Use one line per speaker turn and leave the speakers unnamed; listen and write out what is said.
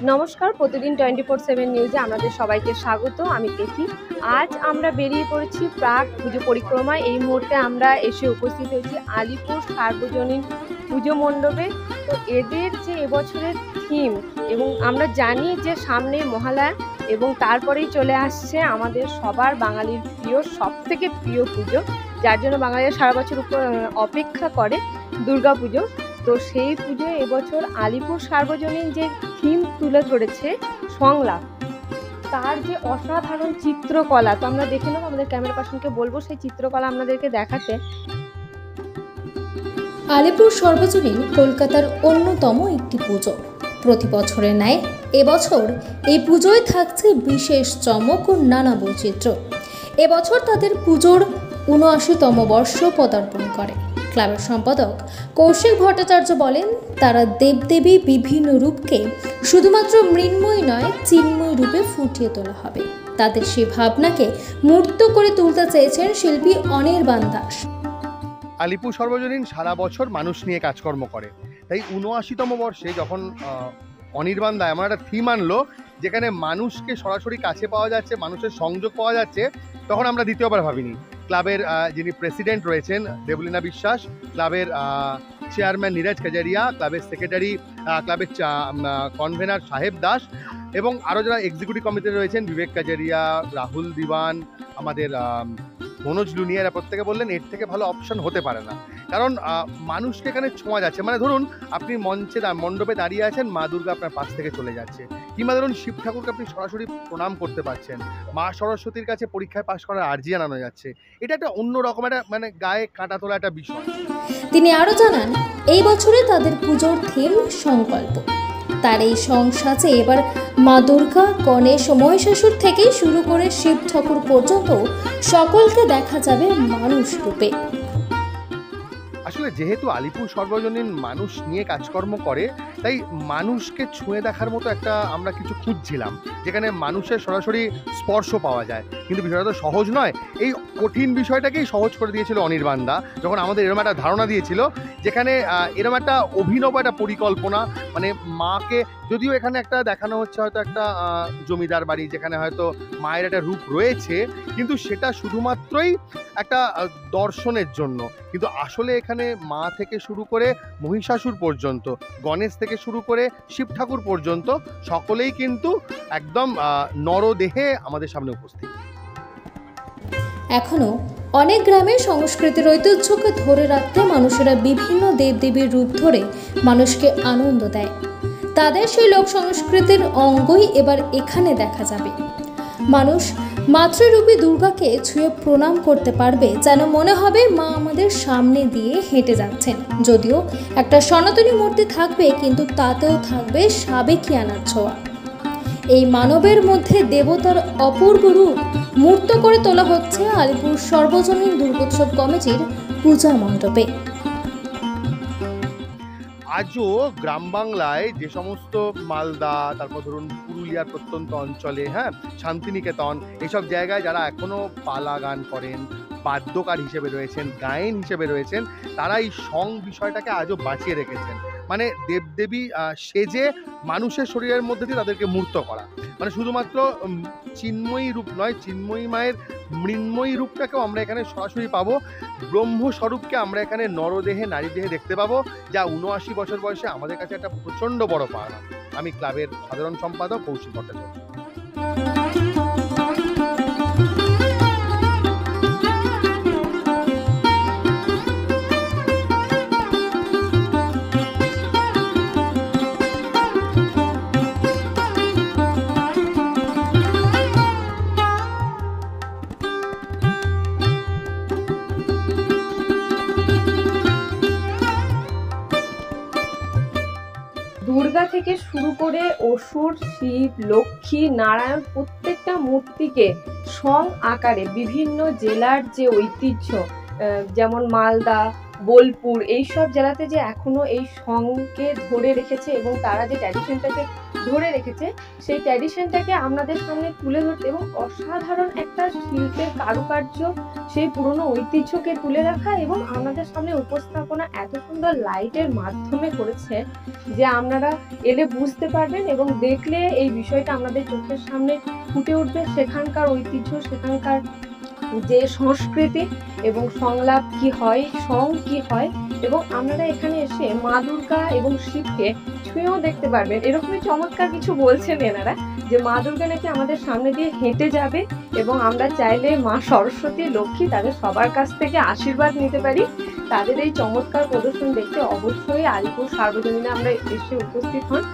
নমস্কার, প্রতিদিন 24/7 নিউজে আপনাদের সবাইকে স্বাগত। আমি দেখি আজ আমরা বেরিয়ে পড়েছি প্রাক পুজো পরিক্রমায়। এই মুহূর্তে আমরা এসে উপস্থিত হয়েছি আলিপুর সার্বজনীন পুজো মণ্ডপে। তো এদের যে এবছরের থিম, এবং আমরা জানি যে সামনে মহালয়া এবং তারপরেই চলে আসছে আমাদের সবার বাঙালির প্রিয়, সবথেকে প্রিয় পুজো, যার জন্য বাঙালিরা সারা বছর অপেক্ষা করে, দুর্গা পুজো। তো সেই পুজো এবছর আলিপুর সার্বজনীন যে থিম তুলে ধরেছে সংলাপ, তার যে অসাধারণ চিত্রকলা, তো আমরা দেখে নেব, আমাদের ক্যামেরা পার্সনকে বলবো সেই চিত্রকলা আপনাদেরকে দেখাতে।
আলিপুর সার্বজনীন কলকাতার অন্যতম একটি পুজো। প্রতি বছরের ন্যায় এবছর এই পুজোয় থাকছে বিশেষ চমক ও নানা বৈচিত্র্য। এবছর তাদের পুজোর ৭৯তম বর্ষ পদার্পণ করে। ক্লাবের সম্পাদক কৌশিক ভট্টাচার্য বলেন, তারা দেবদেবী বিভিন্ন রূপকে শুধুমাত্র মৃন্ময় নয়, চিন্ময় রূপে ফুটিয়ে তোলা হবে। তাদের সেই ভাবনাকে মূর্ত করে তুলতে চেয়েছেন শিল্পী অনির্বাণ দাস।
আলিপুর সার্বজনীন সারা বছর মানুষ নিয়ে কাজকর্ম করে, তাই ৭৯তম বর্ষে যখন অনির্বাণ দা এমন একটা থিম আনলো যেখানে মানুষকে সরাসরি কাছে পাওয়া যাচ্ছে, মানুষের সংযোগ পাওয়া যাচ্ছে, তখন আমরা দ্বিতীয়বার ভাবিনি। ক্লাবের যিনি প্রেসিডেন্ট রয়েছেন দেবলীনা বিশ্বাস, ক্লাবের চেয়ারম্যান নীরজ কাজারিয়া, ক্লাবের সেক্রেটারি, ক্লাবের কনভেনার সাহেব দাস এবং আরও যারা এক্সিকিউটিভ কমিটিতে রয়েছেন, বিবেক কাজারিয়া, রাহুল দিওয়ান, আমাদের মনোজ লুনিয়ারা, প্রত্যেকে বললেন এর থেকে ভালো অপশন হতে পারে না। কারণ মানুষকে এখানে ছোঁয়া যাচ্ছে। মানে ধরুন আপনি মণ্ডপে দাঁড়িয়ে আছেন, মা দুর্গা আপনার পাশ থেকে চলে যাচ্ছে, কিংবা ধরুন শিব ঠাকুরকে আপনি সরাসরি প্রণাম করতে পারছেন, মা সরস্বতীর কাছে পরীক্ষায় পাশ করার আর্জি জানানো যাচ্ছে। এটা একটা অন্যরকম একটা মানে গায়ে কাঁটা তোলা একটা বিষয়।
তিনি আরও জানান, এই বছরে তাদের পুজোর থিম সংকল্প। তার এই সংসাজে এবার মা দুর্গা, গণেশ ও মহিষাসুর থেকে শুরু করে শিব ঠাকুর পর্যন্ত সকলকে দেখা যাবে মানুষ রূপে।
আসলে যেহেতু আলিপুর সার্বজনীন মানুষ নিয়ে কাজকর্ম করে, তাই মানুষকে ছুঁয়ে দেখার মতো একটা আমরা কিছু খুঁজছিলাম, যেখানে মানুষের সরাসরি স্পর্শ পাওয়া যায়। কিন্তু বিষয়টা তো সহজ নয়। এই কঠিন বিষয়টাকেই সহজ করে দিয়েছিল অনির্বাণ দা, যখন আমাদের এরকম একটা ধারণা দিয়েছিল, যেখানে এরকম একটা অভিনব একটা পরিকল্পনা, মানে মাকে, যদিও এখানে একটা দেখানো হচ্ছে হয়তো একটা জমিদার বাড়ি, যেখানে হয়তো মায়ের একটা রূপ রয়েছে, কিন্তু সেটা শুধুমাত্রই একটা দর্শনের জন্য। কিন্তু আসলে এখানে মা থেকে শুরু করে মহিষাসুর পর্যন্ত, গণেশ থেকে শুরু করে শিব ঠাকুর পর্যন্ত সকলেই কিন্তু একদম নরদেহে আমাদের সামনে উপস্থিত।
এখনো অনেক গ্রামে সংস্কৃতির ঐতিহ্যকে ধরে রাখতে মানুষেরা বিভিন্ন দেবদেবীর রূপ ধরে মানুষকে আনন্দ দেয়। তাদের সেই লোক সংস্কৃতির অঙ্গই এবার এখানে দেখা যাবে। মানুষ মাতৃরূপী দুর্গাকে ছুঁয়ে প্রণাম করতে পারবে, যেন মনে হবে মা আমাদের সামনে দিয়ে হেঁটে যাচ্ছেন। যদিও একটা সনাতনী মূর্তি থাকবে, কিন্তু তাতেও থাকবে সাবেকিয়ানার ছোঁয়া। এই মানবের মধ্যে দেবতার অপূর্ব রূপ মূর্ত করে তোলা হচ্ছে আলিপুর সার্বজনীন দুর্গোৎসব কমিটির পূজা মণ্ডপে।
আজও গ্রাম বাংলায় যে সমস্ত মালদা, তারপর ধরুন পুরুলিয়ার প্রত্যন্ত অঞ্চলে, শান্তিনিকেতন, এইসব জায়গায় যারা এখনও পালা গান করেন, বাদ্যকার হিসেবে রয়েছেন, গায়েন হিসেবে রয়েছেন, তারা এই সং বিষয়টাকে আজও বাঁচিয়ে রেখেছেন। মানে দেবদেবী সেজে মানুষের শরীরের মধ্যে দিয়ে তাদেরকে মূর্ত করা, মানে শুধুমাত্র চিন্ময়ী রূপ নয়, চিন্ময়ী মায়ের মৃন্ময়ী রূপটাকেও আমরা এখানে সরাসরি পাবো। ব্রহ্মস্বরূপকে আমরা এখানে নরদেহে, নারী দেহে দেখতে পাবো, যা ৭৯ বছর বয়সে আমাদের কাছে একটা প্রচণ্ড বড় পাওনা। আমি ক্লাবের সাধারণ সম্পাদক কৌশিক ভট্টাচার্য।
দুর্গা থেকে শুরু করে অসুর, শিব, লক্ষ্মী, নারায়ণ, প্রত্যেকটা মূর্তিকে সং আকারে বিভিন্ন জেলার যে ঐতিহ্য, যেমন মালদা, বোলপুর এইসব জেলাতে যে এখনো এই সঙ্গকে ধরে রেখেছে এবং তারা যে ট্র্যাডিশনটাকে ধরে রেখেছে, সেই ট্র্যাডিশনটাকে আপনাদের সামনে তুলে ধরতে এবং অসাধারণ একটা শিল্পের কারুকার্য, সেই পুরনো ঐতিহ্যকে তুলে রাখা এবং আপনাদের সামনে উপস্থাপনা এত সুন্দর লাইটের মাধ্যমে করেছে যে আপনারা এলে বুঝতে পারবেন এবং দেখলে এই বিষয়টা আপনাদের চোখের সামনে ফুটে উঠবে। সেখানকার ঐতিহ্য, সেখানকার যে সংস্কৃতি এবং সংলাপ কি হয়, সং কি হয়, এবং আপনারা এখানে এসে মা দুর্গা এবং শিবকে ছুঁয়েও দেখতে পারবেন। এরকমই চমৎকার কিছু বলছেন এনারা যে মা দুর্গা নাকি আমাদের সামনে দিয়ে হেঁটে যাবে এবং আমরা চাইলে মা সরস্বতী, লক্ষ্মী তাদের সবার কাছ থেকে আশীর্বাদ নিতে পারি। তাদের এই চমৎকার প্রদর্শন দেখতে অবশ্যই আলিপুর সার্বজনীনে আমরা এসে উপস্থিত হন।